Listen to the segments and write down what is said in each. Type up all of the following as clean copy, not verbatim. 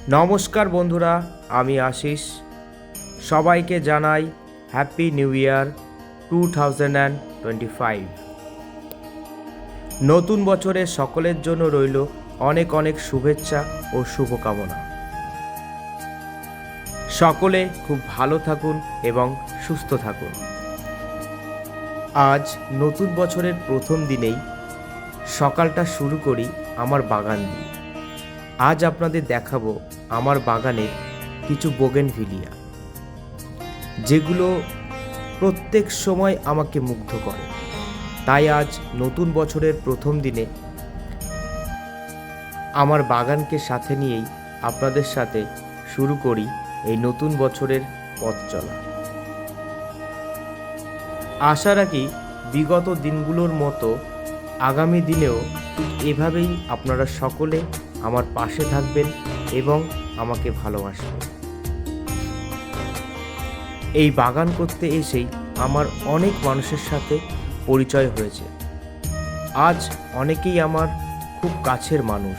নমস্কার বন্ধুরা, আমি আশিস। সবাইকে জানাই হ্যাপি নিউ ইয়ার 2025। নতুন বছরে সকলের জন্য রইল অনেক অনেক শুভেচ্ছা ও শুভকামনা। সকলে খুব ভালো থাকুন এবং সুস্থ থাকুন। আজ নতুন বছরের প্রথম দিনেই সকালটা শুরু করি আমার বাগান দিয়ে। আজ আপনাদের দেখাবো আমার বাগানের কিছু বোগেনভিলিয়া, যেগুলো প্রত্যেক সময় আমাকে মুগ্ধ করে। তাই আজ নতুন বছরের প্রথম দিনে আমার বাগানকে সাথে নিয়েই আপনাদের সাথে শুরু করি এই নতুন বছরের পথ চলা। আশা রাখি বিগত দিনগুলোর মতো আগামী দিনেও ঠিক এভাবেই আপনারা সকলে আমার পাশে থাকবেন এবং আমাকে ভালোবাসবেন। এই বাগান করতে এসেই আমার অনেক মানুষের সাথে পরিচয় হয়েছে। আজ অনেকেই আমার খুব কাছের মানুষ,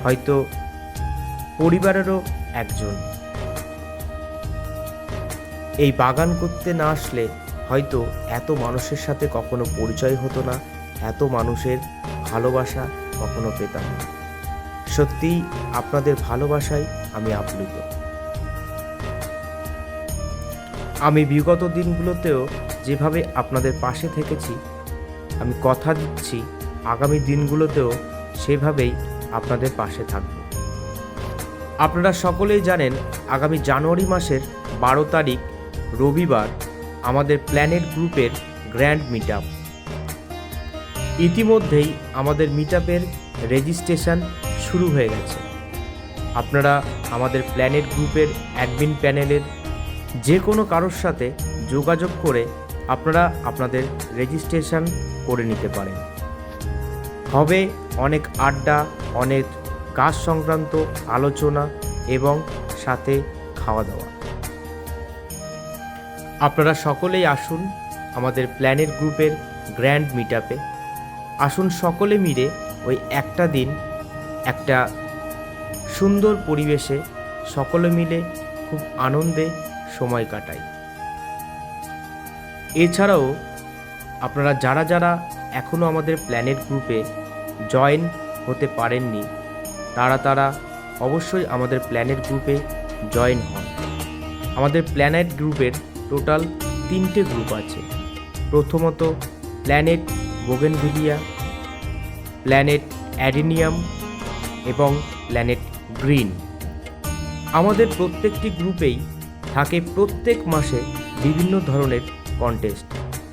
হয়তো পরিবারেরও একজন। এই বাগান করতে না আসলে হয়তো এত মানুষের সাথে কখনো পরিচয় হতো না, এত মানুষের ভালোবাসা কখনো পেতাম না। সত্যিই আপনাদের ভালোবাসায় আমি আপ্লুত। আমি বিগত দিনগুলোতেও যেভাবে আপনাদের পাশে থেকেছি, আমি কথা দিচ্ছি আগামী দিনগুলোতেও সেভাবেই আপনাদের পাশে থাকব। আপনারা সকলেই জানেন আগামী জানুয়ারি মাসের 12 তারিখ রবিবার আমাদের প্ল্যানেট গ্রুপের গ্র্যান্ড মিট আপ। ইতিমধ্যেই আমাদের মিট আপের রেজিস্ট্রেশন শুরু হয়ে গেছে। আপনারা আমাদের প্ল্যানেট গ্রুপের অ্যাডমিন প্যানেলের যে কোনো কারোর সাথে যোগাযোগ করে আপনারা আপনাদের রেজিস্ট্রেশন করে নিতে পারেন। হবে অনেক আড্ডা, অনেক গাছ সংক্রান্ত আলোচনা এবং সাথে খাওয়া দাওয়া। আপনারা সকলেই আসুন আমাদের প্ল্যানেট গ্রুপের গ্র্যান্ড মিট আপে। আসুন সকলে মিলে ওই একটা দিন একটা সুন্দর পরিবেশে সকলে মিলে খুব আনন্দে সময় কাটাই। এছাড়াও আপনারা যারা যারা এখনও আমাদের প্ল্যানেট গ্রুপে জয়েন হতে পারেননি, তারা অবশ্যই আমাদের প্ল্যানেট গ্রুপে জয়েন হন। আমাদের প্ল্যানেট গ্রুপের টোটাল 3টে গ্রুপ আছে। প্রথমত প্ল্যানেট বোগেনভিলিয়া, প্ল্যানেট অ্যাডেনিয়াম এবং প্ল্যানেট গ্রিন। আমাদের প্রত্যেকটি গ্রুপেই থাকে প্রত্যেক মাসে বিভিন্ন ধরনের কন্টেস্ট,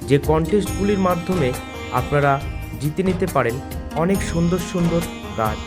যে কন্টেস্টগুলির মাধ্যমে আপনারা জিতে নিতে পারেন অনেক সুন্দর সুন্দর গাছ।